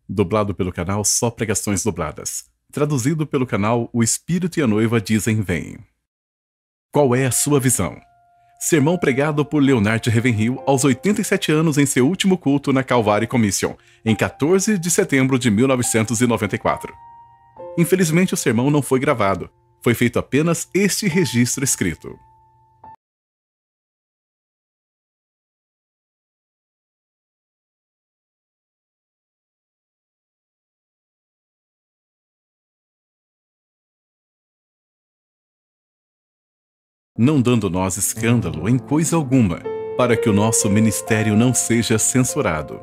dublado pelo canal Só Pregações Dubladas, traduzido pelo canal O Espírito e a Noiva Dizem Vem. Qual é a sua visão? Sermão pregado por Leonard Ravenhill aos 87 anos em seu último culto na Calvary Commission, em 14 de setembro de 1994. Infelizmente o sermão não foi gravado, foi feito apenas este registro escrito. Não dando nós escândalo em coisa alguma, para que o nosso ministério não seja censurado.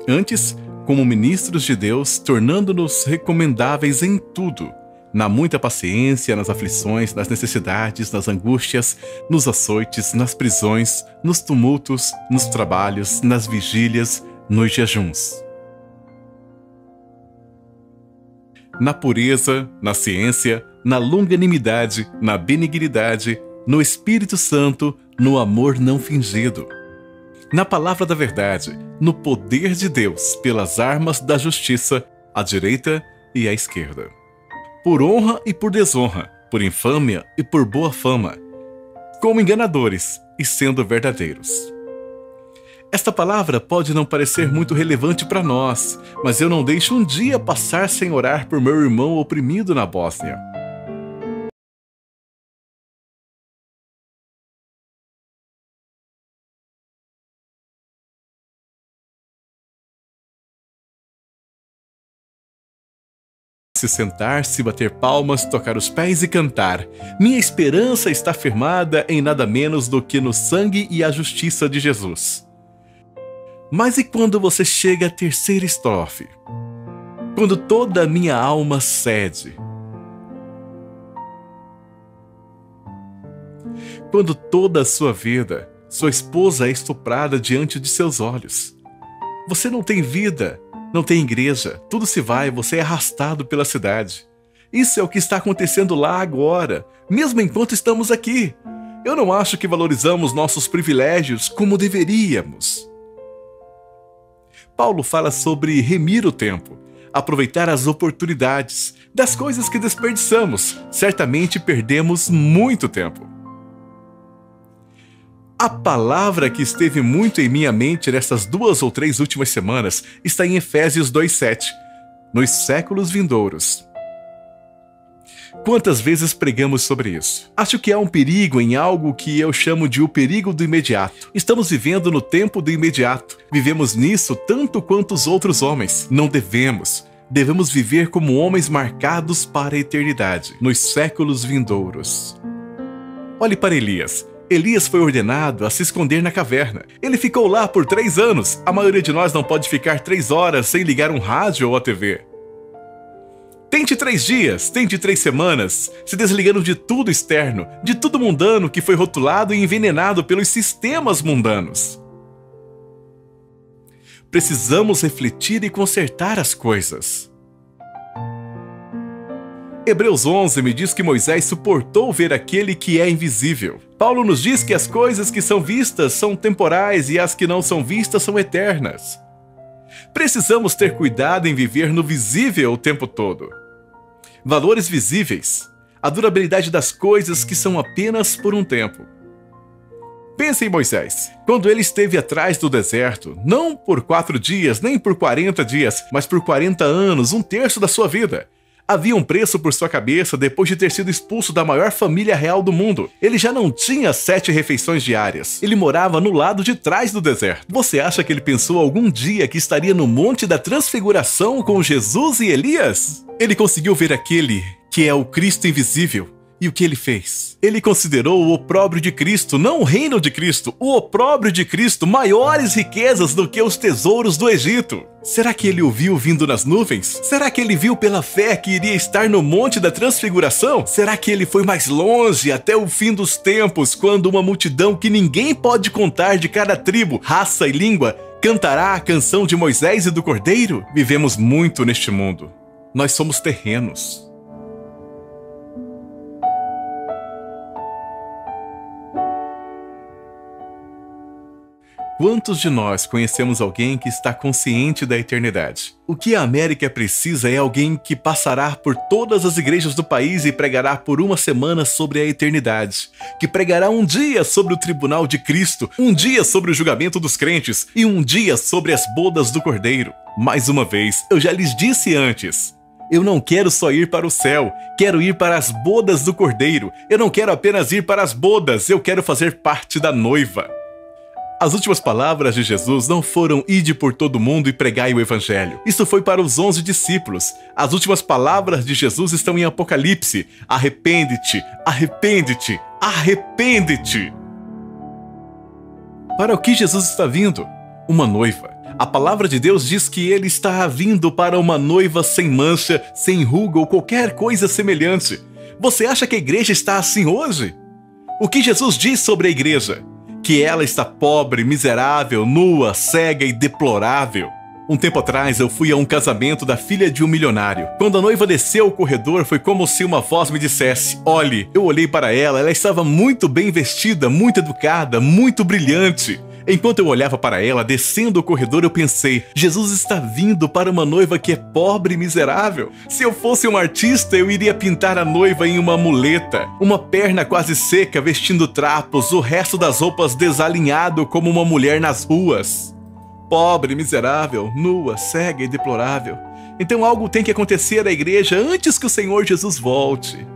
Antes, como ministros de Deus, tornando-nos recomendáveis em tudo, na muita paciência, nas aflições, nas necessidades, nas angústias, nos açoites, nas prisões, nos tumultos, nos trabalhos, nas vigílias, nos jejuns. Na pureza, na ciência, na longanimidade, na benignidade, no Espírito Santo, no amor não fingido. Na palavra da verdade, no poder de Deus, pelas armas da justiça, à direita e à esquerda. Por honra e por desonra, por infâmia e por boa fama, como enganadores e sendo verdadeiros. Esta palavra pode não parecer muito relevante para nós, mas eu não deixo um dia passar sem orar por meu irmão oprimido na Bósnia. Se sentar, se bater palmas, tocar os pés e cantar. Minha esperança está firmada em nada menos do que no sangue e a justiça de Jesus. Mas e quando você chega à terceira estrofe? Quando toda a minha alma cede. Quando toda a sua vida, sua esposa é estuprada diante de seus olhos. Você não tem vida, não tem igreja, tudo se vai, você é arrastado pela cidade. Isso é o que está acontecendo lá agora, mesmo enquanto estamos aqui. Eu não acho que valorizamos nossos privilégios como deveríamos. Paulo fala sobre remir o tempo, aproveitar as oportunidades, das coisas que desperdiçamos. Certamente perdemos muito tempo. A palavra que esteve muito em minha mente nessas 2 ou 3 últimas semanas está em Efésios 2:7, nos séculos vindouros. Quantas vezes pregamos sobre isso? Acho que há um perigo em algo que eu chamo de o perigo do imediato. Estamos vivendo no tempo do imediato. Vivemos nisso tanto quanto os outros homens. Não devemos. Devemos viver como homens marcados para a eternidade, nos séculos vindouros. Olhe para Elias. Elias foi ordenado a se esconder na caverna. Ele ficou lá por 3 anos. A maioria de nós não pode ficar 3 horas sem ligar um rádio ou a TV. Tente 3 dias, tente 3 semanas, se desligando de tudo externo, de tudo mundano que foi rotulado e envenenado pelos sistemas mundanos. Precisamos refletir e consertar as coisas. Hebreus 11 me diz que Moisés suportou ver aquele que é invisível. Paulo nos diz que as coisas que são vistas são temporais e as que não são vistas são eternas. Precisamos ter cuidado em viver no visível o tempo todo. Valores visíveis, a durabilidade das coisas que são apenas por um tempo. Pense em Moisés, quando ele esteve atrás do deserto, não por 4 dias, nem por 40 dias, mas por 40 anos, 1/3 da sua vida. Havia um preço por sua cabeça depois de ter sido expulso da maior família real do mundo. Ele já não tinha 7 refeições diárias. Ele morava no lado de trás do deserto. Você acha que ele pensou algum dia que estaria no Monte da Transfiguração com Jesus e Elias? Ele conseguiu ver aquele que é o Cristo invisível. E o que ele fez? Ele considerou o opróbrio de Cristo, não o reino de Cristo, o opróbrio de Cristo, maiores riquezas do que os tesouros do Egito. Será que ele o viu vindo nas nuvens? Será que ele viu pela fé que iria estar no Monte da Transfiguração? Será que ele foi mais longe até o fim dos tempos, quando uma multidão que ninguém pode contar de cada tribo, raça e língua cantará a canção de Moisés e do Cordeiro? Vivemos muito neste mundo. Nós somos terrenos. Quantos de nós conhecemos alguém que está consciente da eternidade? O que a América precisa é alguém que passará por todas as igrejas do país e pregará por uma semana sobre a eternidade, que pregará um dia sobre o tribunal de Cristo, um dia sobre o julgamento dos crentes e um dia sobre as bodas do Cordeiro. Mais uma vez, eu já lhes disse antes, eu não quero só ir para o céu, quero ir para as bodas do Cordeiro. Eu não quero apenas ir para as bodas, eu quero fazer parte da noiva. As últimas palavras de Jesus não foram ide por todo mundo e pregai o evangelho. Isso foi para os 11 discípulos. As últimas palavras de Jesus estão em Apocalipse. Arrepende-te, arrepende-te, arrepende-te. Para o que Jesus está vindo? Uma noiva. A palavra de Deus diz que ele está vindo para uma noiva sem mancha, sem ruga ou qualquer coisa semelhante. Você acha que a igreja está assim hoje? O que Jesus diz sobre a igreja? Que ela está pobre, miserável, nua, cega e deplorável. Um tempo atrás eu fui a um casamento da filha de um milionário. Quando a noiva desceu o corredor, foi como se uma voz me dissesse: olhe. Eu olhei para ela estava muito bem vestida, muito educada, muito brilhante. Enquanto eu olhava para ela descendo o corredor, eu pensei: Jesus está vindo para uma noiva que é pobre e miserável. Se eu fosse um artista, eu iria pintar a noiva em uma muleta, uma perna quase seca, vestindo trapos, o resto das roupas desalinhado como uma mulher nas ruas. Pobre, miserável, nua, cega e deplorável. Então algo tem que acontecer à igreja antes que o Senhor Jesus volte.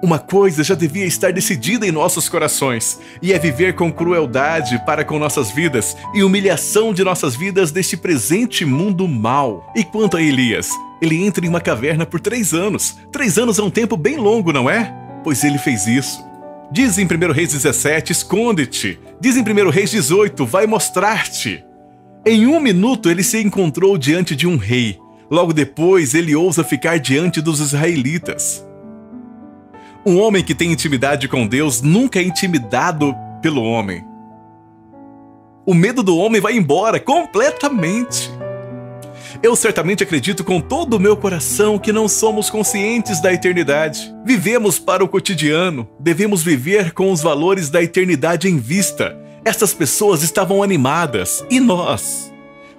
Uma coisa já devia estar decidida em nossos corações, e é viver com crueldade para com nossas vidas e humilhação de nossas vidas neste presente mundo mau. E quanto a Elias, ele entra em uma caverna por 3 anos. 3 anos é um tempo bem longo, não é? Pois ele fez isso. Diz em 1 Reis 17, esconde-te. Diz em 1 Reis 18, vai mostrar-te. Em 1 minuto ele se encontrou diante de um rei. Logo depois ele ousa ficar diante dos israelitas. Um homem que tem intimidade com Deus nunca é intimidado pelo homem. O medo do homem vai embora completamente. Eu certamente acredito com todo o meu coração que não somos conscientes da eternidade. Vivemos para o cotidiano, devemos viver com os valores da eternidade em vista. Essas pessoas estavam animadas, e nós?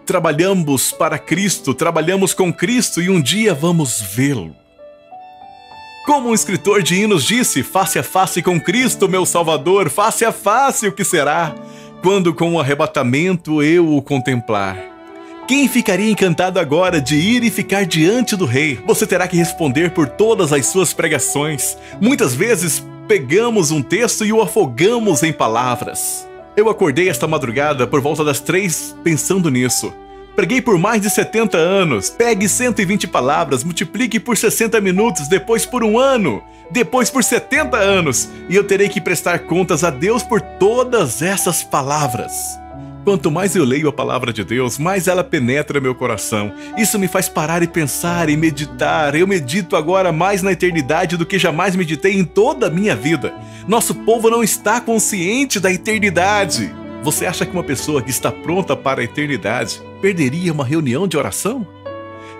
Trabalhamos para Cristo, trabalhamos com Cristo e um dia vamos vê-lo. Como um escritor de hinos disse, face a face com Cristo, meu Salvador, face a face o que será, quando com o arrebatamento eu o contemplar. Quem ficaria encantado agora de ir e ficar diante do Rei? Você terá que responder por todas as suas pregações. Muitas vezes pegamos um texto e o afogamos em palavras. Eu acordei esta madrugada por volta das 3 pensando nisso. Preguei por mais de 70 anos. Pegue 120 palavras, multiplique por 60 minutos, depois por 1 ano, depois por 70 anos, e eu terei que prestar contas a Deus por todas essas palavras. Quanto mais eu leio a palavra de Deus, mais ela penetra meu coração. Isso me faz parar e pensar e meditar. Eu medito agora mais na eternidade do que jamais meditei em toda a minha vida. Nosso povo não está consciente da eternidade. Você acha que uma pessoa que está pronta para a eternidade perderia uma reunião de oração?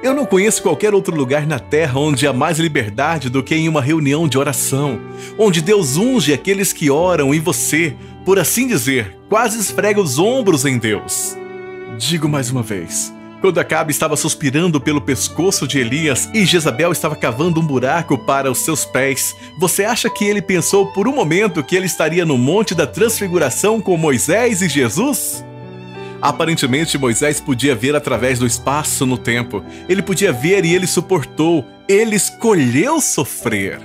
Eu não conheço qualquer outro lugar na terra onde há mais liberdade do que em uma reunião de oração, onde Deus unge aqueles que oram e você, por assim dizer, quase esfrega os ombros em Deus. Digo mais uma vez, quando Acabe estava suspirando pelo pescoço de Elias e Jezabel estava cavando um buraco para os seus pés, você acha que ele pensou por um momento que ele estaria no Monte da Transfiguração com Moisés e Jesus? Aparentemente, Moisés podia ver através do espaço no tempo. Ele podia ver e ele suportou. Ele escolheu sofrer.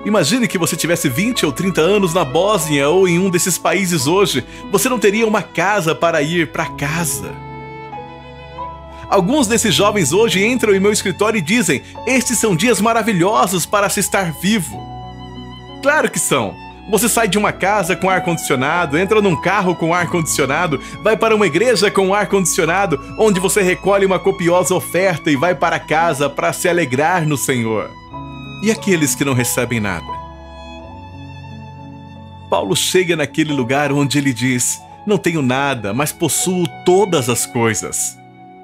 Imagine que você tivesse 20 ou 30 anos na Bósnia ou em um desses países hoje. Você não teria uma casa para ir para casa. Alguns desses jovens hoje entram em meu escritório e dizem: estes são dias maravilhosos para se estar vivo. Claro que são. Você sai de uma casa com ar-condicionado, entra num carro com ar-condicionado, vai para uma igreja com ar-condicionado, onde você recolhe uma copiosa oferta e vai para casa para se alegrar no Senhor. E aqueles que não recebem nada? Paulo chega naquele lugar onde ele diz: não tenho nada, mas possuo todas as coisas.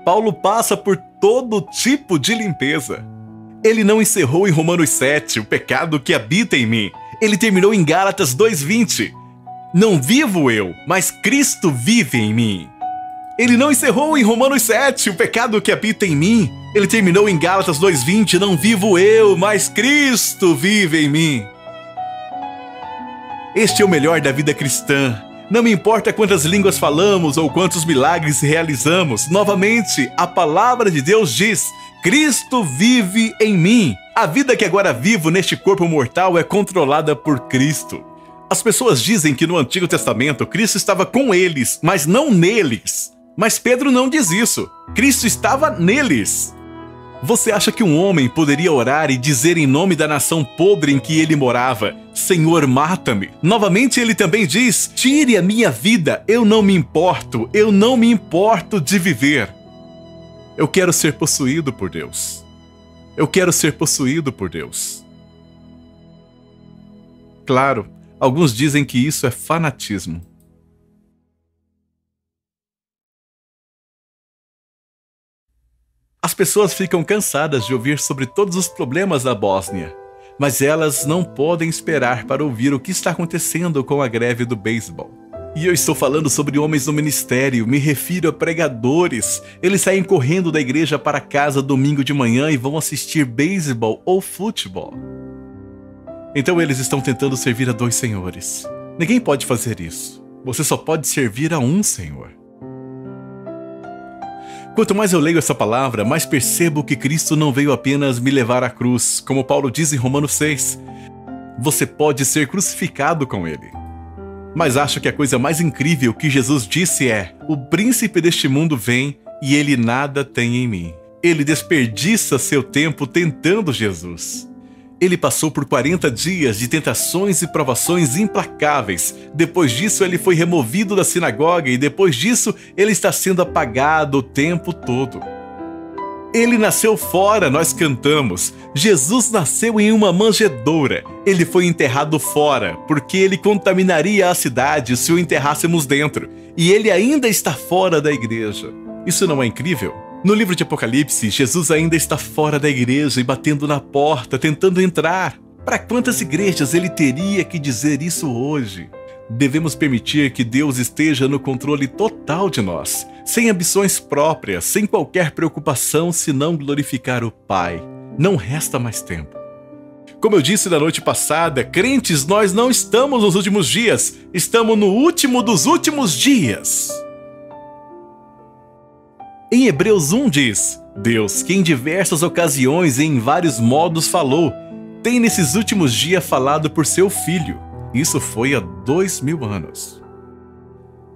Paulo passa por todo tipo de limpeza. Ele não encerrou em Romanos 7, o pecado que habita em mim. Ele terminou em Gálatas 2:20. Não vivo eu, mas Cristo vive em mim. Ele não encerrou em Romanos 7, o pecado que habita em mim. Ele terminou em Gálatas 2:20. Não vivo eu, mas Cristo vive em mim. Este é o melhor da vida cristã. Não me importa quantas línguas falamos ou quantos milagres realizamos. Novamente, a palavra de Deus diz: Cristo vive em mim. A vida que agora vivo neste corpo mortal é controlada por Cristo. As pessoas dizem que no Antigo Testamento Cristo estava com eles, mas não neles. Mas Pedro não diz isso. Cristo estava neles. Você acha que um homem poderia orar e dizer em nome da nação podre em que ele morava: Senhor, mata-me? Novamente ele também diz: tire a minha vida, eu não me importo de viver. Eu quero ser possuído por Deus. Eu quero ser possuído por Deus. Claro, alguns dizem que isso é fanatismo. As pessoas ficam cansadas de ouvir sobre todos os problemas da Bósnia, mas elas não podem esperar para ouvir o que está acontecendo com a greve do beisebol. E eu estou falando sobre homens no ministério, me refiro a pregadores. Eles saem correndo da igreja para casa domingo de manhã e vão assistir beisebol ou futebol. Então eles estão tentando servir a dois senhores. Ninguém pode fazer isso. Você só pode servir a um Senhor. Quanto mais eu leio essa palavra, mais percebo que Cristo não veio apenas me levar à cruz, como Paulo diz em Romanos 6. Você pode ser crucificado com ele. Mas acho que a coisa mais incrível que Jesus disse é: o príncipe deste mundo vem e ele nada tem em mim. Ele desperdiça seu tempo tentando Jesus. Ele passou por 40 dias de tentações e provações implacáveis. Depois disso, ele foi removido da sinagoga e depois disso, ele está sendo apagado o tempo todo. Ele nasceu fora, nós cantamos. Jesus nasceu em uma manjedoura. Ele foi enterrado fora, porque ele contaminaria a cidade se o enterrássemos dentro. E ele ainda está fora da igreja. Isso não é incrível? No livro de Apocalipse, Jesus ainda está fora da igreja e batendo na porta, tentando entrar. Para quantas igrejas ele teria que dizer isso hoje? Devemos permitir que Deus esteja no controle total de nós, sem ambições próprias, sem qualquer preocupação senão glorificar o Pai. Não resta mais tempo. Como eu disse na noite passada, crentes, nós não estamos nos últimos dias, estamos no último dos últimos dias. Em Hebreus 1 diz: Deus, que em diversas ocasiões e em vários modos falou, tem nesses últimos dias falado por seu Filho. Isso foi há 2000 anos.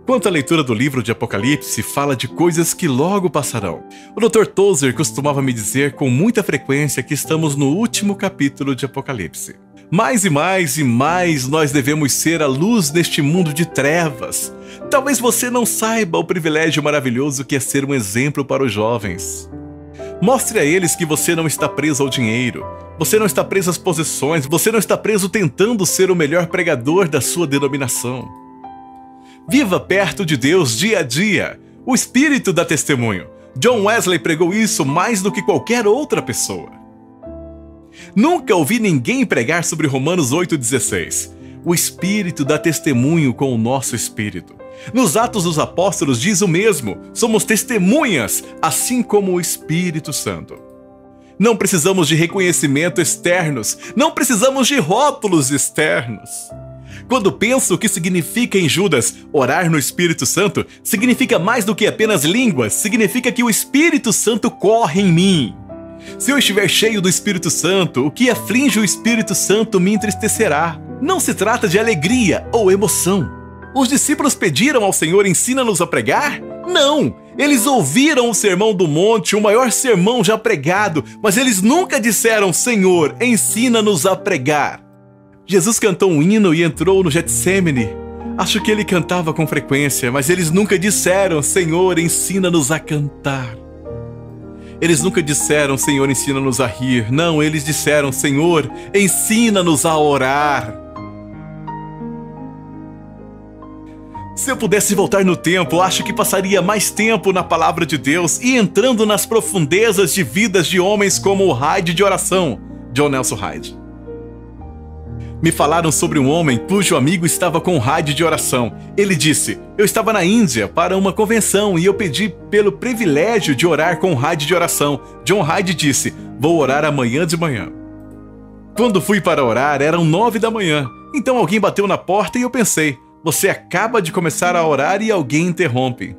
Quanto à leitura do livro de Apocalipse, fala de coisas que logo passarão. O Dr. Tozer costumava me dizer com muita frequência que estamos no último capítulo de Apocalipse. Mais e mais e mais nós devemos ser a luz neste mundo de trevas. Talvez você não saiba o privilégio maravilhoso que é ser um exemplo para os jovens. Mostre a eles que você não está preso ao dinheiro, você não está preso às posições, você não está preso tentando ser o melhor pregador da sua denominação. Viva perto de Deus dia a dia. O Espírito dá testemunho. John Wesley pregou isso mais do que qualquer outra pessoa. Nunca ouvi ninguém pregar sobre Romanos 8,16. O Espírito dá testemunho com o nosso espírito. Nos Atos dos Apóstolos diz o mesmo. Somos testemunhas, assim como o Espírito Santo. Não precisamos de reconhecimento externos. Não precisamos de rótulos externos. Quando penso o que significa em Judas orar no Espírito Santo, significa mais do que apenas línguas. Significa que o Espírito Santo corre em mim. Se eu estiver cheio do Espírito Santo, o que aflige o Espírito Santo me entristecerá. Não se trata de alegria ou emoção. Os discípulos pediram ao Senhor: ensina-nos a pregar? Não! Eles ouviram o Sermão do Monte, o maior sermão já pregado, mas eles nunca disseram: Senhor, ensina-nos a pregar. Jesus cantou um hino e entrou no Getsêmani. Acho que ele cantava com frequência, mas eles nunca disseram: Senhor, ensina-nos a cantar. Eles nunca disseram: Senhor, ensina-nos a rir. Não, eles disseram: Senhor, ensina-nos a orar. Se eu pudesse voltar no tempo, acho que passaria mais tempo na palavra de Deus e entrando nas profundezas de vidas de homens como o Hyde de oração, John Nelson Hyde. Me falaram sobre um homem cujo amigo estava com o Hyde de oração. Ele disse: eu estava na Índia para uma convenção e eu pedi pelo privilégio de orar com o Hyde de oração. John Hyde disse: vou orar amanhã de manhã. Quando fui para orar, eram 9 da manhã. Então alguém bateu na porta e eu pensei: você acaba de começar a orar e alguém interrompe.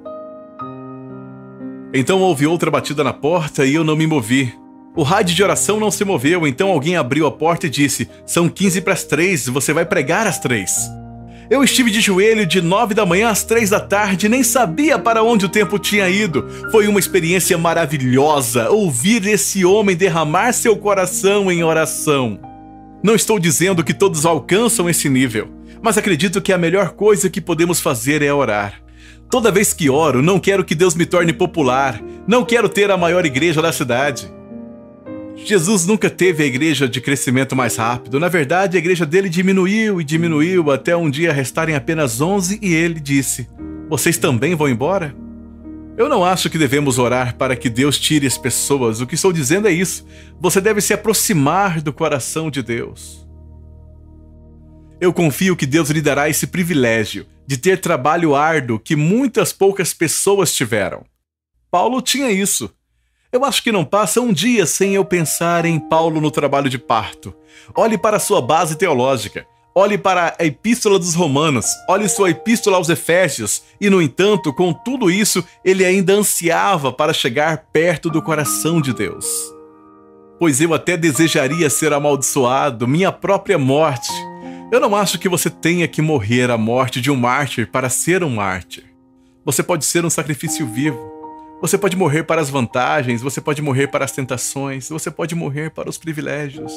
Então houve outra batida na porta e eu não me movi. O Hyde de oração não se moveu, então alguém abriu a porta e disse: são 15 para as 3, você vai pregar às 3. Eu estive de joelho de 9 da manhã às 3 da tarde, nem sabia para onde o tempo tinha ido. Foi uma experiência maravilhosa ouvir esse homem derramar seu coração em oração. Não estou dizendo que todos alcançam esse nível, mas acredito que a melhor coisa que podemos fazer é orar. Toda vez que oro, não quero que Deus me torne popular, não quero ter a maior igreja da cidade. Jesus nunca teve a igreja de crescimento mais rápido. Na verdade, a igreja dele diminuiu e diminuiu até um dia restarem apenas 11 e ele disse: vocês também vão embora? Eu não acho que devemos orar para que Deus tire as pessoas. O que estou dizendo é isso. Você deve se aproximar do coração de Deus. Eu confio que Deus lhe dará esse privilégio de ter trabalho árduo que muitas poucas pessoas tiveram. Paulo tinha isso. Eu acho que não passa um dia sem eu pensar em Paulo no trabalho de parto. Olhe para a sua base teológica. Olhe para a Epístola dos Romanos. Olhe sua Epístola aos Efésios. E, no entanto, com tudo isso, ele ainda ansiava para chegar perto do coração de Deus. Pois eu até desejaria ser amaldiçoado, minha própria morte. Eu não acho que você tenha que morrer a morte de um mártir para ser um mártir. Você pode ser um sacrifício vivo. Você pode morrer para as vantagens, você pode morrer para as tentações, você pode morrer para os privilégios.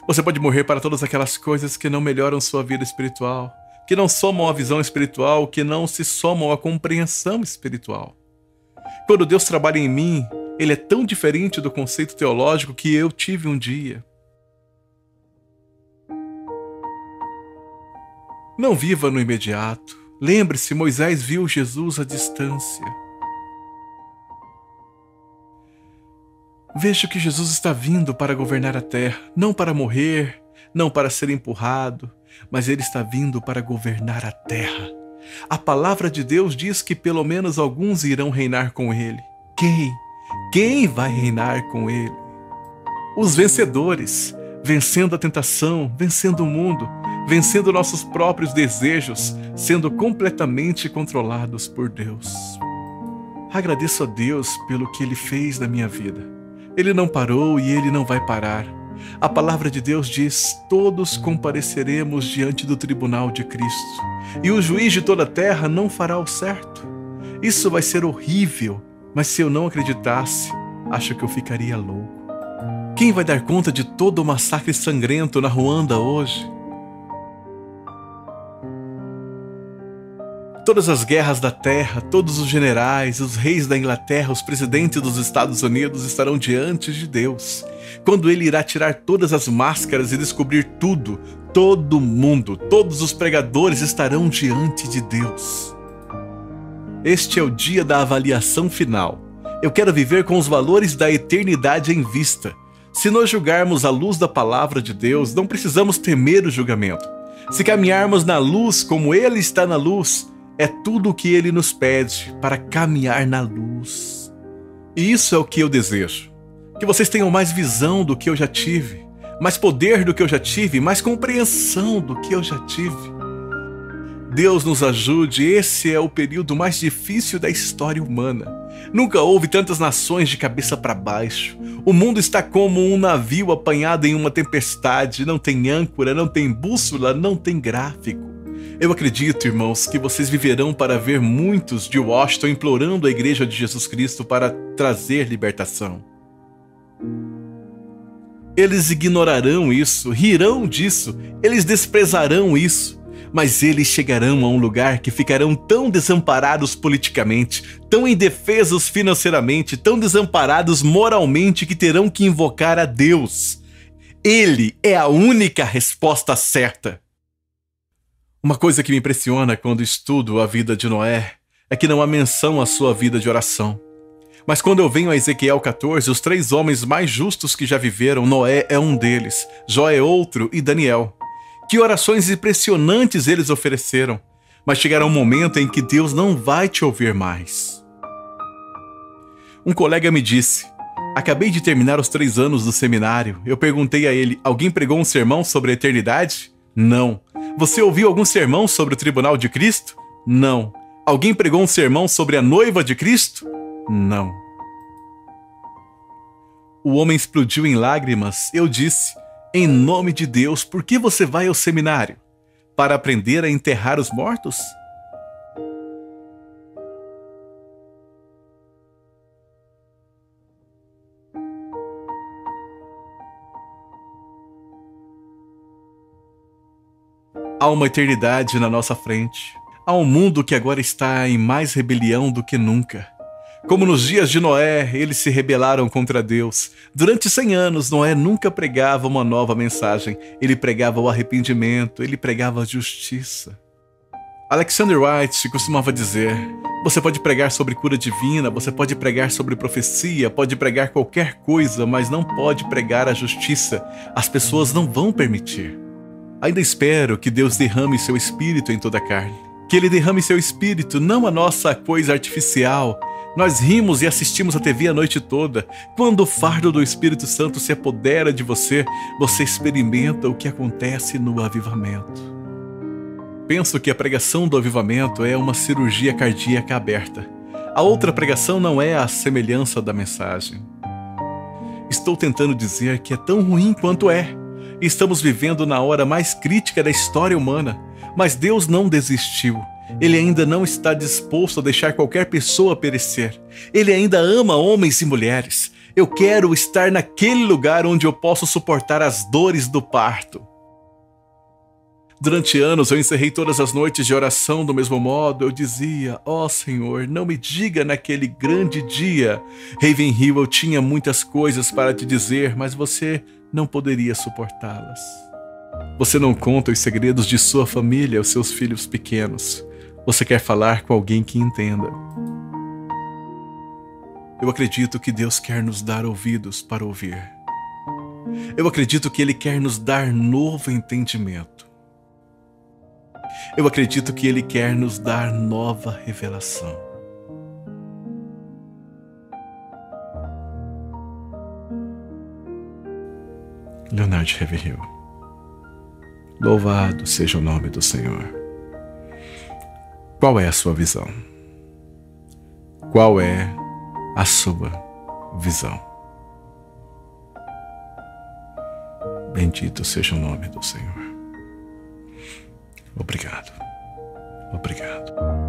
Você pode morrer para todas aquelas coisas que não melhoram sua vida espiritual, que não somam a visão espiritual, que não se somam à compreensão espiritual. Quando Deus trabalha em mim, Ele é tão diferente do conceito teológico que eu tive um dia. Não viva no imediato. Lembre-se, Moisés viu Jesus à distância. Veja que Jesus está vindo para governar a terra, não para morrer, não para ser empurrado, mas Ele está vindo para governar a terra. A palavra de Deus diz que pelo menos alguns irão reinar com Ele. Quem? Quem vai reinar com Ele? Os vencedores, vencendo a tentação, vencendo o mundo, vencendo nossos próprios desejos, sendo completamente controlados por Deus. Agradeço a Deus pelo que Ele fez na minha vida. Ele não parou e Ele não vai parar. A palavra de Deus diz: todos compareceremos diante do tribunal de Cristo, e o juiz de toda a terra não fará o certo. Isso vai ser horrível, mas se eu não acreditasse, acho que eu ficaria louco. Quem vai dar conta de todo o massacre sangrento na Ruanda hoje? Todas as guerras da terra, todos os generais, os reis da Inglaterra, os presidentes dos Estados Unidos estarão diante de Deus, quando Ele irá tirar todas as máscaras e descobrir tudo. Todo mundo, todos os pregadores estarão diante de Deus. Este é o dia da avaliação final. Eu quero viver com os valores da eternidade em vista. Se nós julgarmos à luz da palavra de Deus, não precisamos temer o julgamento. Se caminharmos na luz como Ele está na luz, é tudo o que Ele nos pede para caminhar na luz. E isso é o que eu desejo. Que vocês tenham mais visão do que eu já tive, mais poder do que eu já tive, mais compreensão do que eu já tive. Deus nos ajude, esse é o período mais difícil da história humana. Nunca houve tantas nações de cabeça para baixo. O mundo está como um navio apanhado em uma tempestade, não tem âncora, não tem bússola, não tem gráfico. Eu acredito, irmãos, que vocês viverão para ver muitos de Washington implorando a Igreja de Jesus Cristo para trazer libertação. Eles ignorarão isso, rirão disso, eles desprezarão isso, mas eles chegarão a um lugar que ficarão tão desamparados politicamente, tão indefesos financeiramente, tão desamparados moralmente que terão que invocar a Deus. Ele é a única resposta certa. Uma coisa que me impressiona quando estudo a vida de Noé é que não há menção à sua vida de oração. Mas quando eu venho a Ezequiel 14, os 3 homens mais justos que já viveram, Noé é um deles, Jó é outro e Daniel. Que orações impressionantes eles ofereceram, mas chegará um momento em que Deus não vai te ouvir mais. Um colega me disse: acabei de terminar os 3 anos do seminário. Eu perguntei a ele: alguém pregou um sermão sobre a eternidade? Não. Você ouviu algum sermão sobre o tribunal de Cristo? Não. Alguém pregou um sermão sobre a noiva de Cristo? Não. O homem explodiu em lágrimas. Eu disse: em nome de Deus, por que você vai ao seminário? Para aprender a enterrar os mortos? Há uma eternidade na nossa frente. Há um mundo que agora está em mais rebelião do que nunca. Como nos dias de Noé, eles se rebelaram contra Deus. Durante 100 anos, Noé nunca pregava uma nova mensagem. Ele pregava o arrependimento, ele pregava a justiça. Alexander White costumava dizer: você pode pregar sobre cura divina, você pode pregar sobre profecia, pode pregar qualquer coisa, mas não pode pregar a justiça. As pessoas não vão permitir. Ainda espero que Deus derrame seu espírito em toda a carne. Que Ele derrame seu espírito, não a nossa coisa artificial. Nós rimos e assistimos a TV a noite toda. Quando o fardo do Espírito Santo se apodera de você, você experimenta o que acontece no avivamento. Penso que a pregação do avivamento é uma cirurgia cardíaca aberta. A outra pregação não é a semelhança da mensagem. Estou tentando dizer que é tão ruim quanto é. Estamos vivendo na hora mais crítica da história humana, mas Deus não desistiu. Ele ainda não está disposto a deixar qualquer pessoa perecer. Ele ainda ama homens e mulheres. Eu quero estar naquele lugar onde eu posso suportar as dores do parto. Durante anos eu encerrei todas as noites de oração do mesmo modo. Eu dizia: ó Senhor, não me diga naquele grande dia. Ravenhill, eu tinha muitas coisas para te dizer, mas você não poderia suportá-las. Você não conta os segredos de sua família aos seus filhos pequenos. Você quer falar com alguém que entenda. Eu acredito que Deus quer nos dar ouvidos para ouvir. Eu acredito que Ele quer nos dar novo entendimento. Eu acredito que Ele quer nos dar nova revelação. Leonard Ravenhill. Louvado seja o nome do Senhor. Qual é a sua visão? Qual é a sua visão? Bendito seja o nome do Senhor. Obrigado. Obrigado.